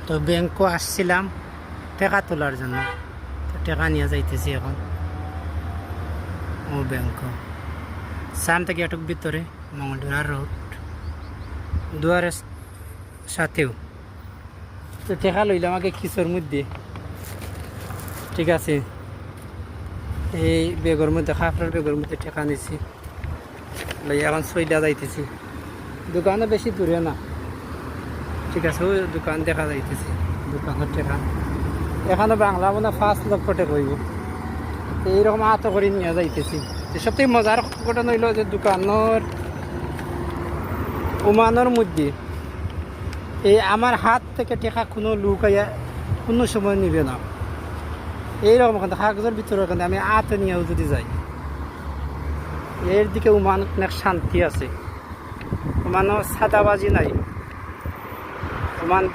তো ব্যাংকও আসছিলাম টাকা তোলার জন্য, তো টাকা নিয়ে যাইতেছি এখন। ও ব্যাংক সান থেকে একটু ভিতরে মঙ্গলডোরা রোড দুয়ারের সাথেও। তো টাকা লইলাম আগে খিচুর মধ্যে, ঠিক আছে। এই বেগের মধ্যে খাফড়ার বেগের মধ্যে টাকা নিছি, লই এখন সইডা যাইতেছি। দোকানও বেশি দূরে না, ঠিক আছে। ওই দোকান দেখা যাইতেছে, দোকানের টাকা এখানে বাংলা মানে 5 লক্ষ টাকা হইব। এইরকম আত করে নিয়ে যাইতেছি। সবথেকে মজার ঘটনা হইল যে দোকানের ওমানের মধ্যে এই আমার হাত থেকে টাকা কোনো লোক আইয়া কোনো সময় নিবে না। এইরকম কিন্তু কাগজের ভিতরে কিন্তু আমি আত নিয়েও যদি যাই, এর দিকে ওমান অনেক শান্তি আছে, ওমানও সাদাবাজি নাই। ওমান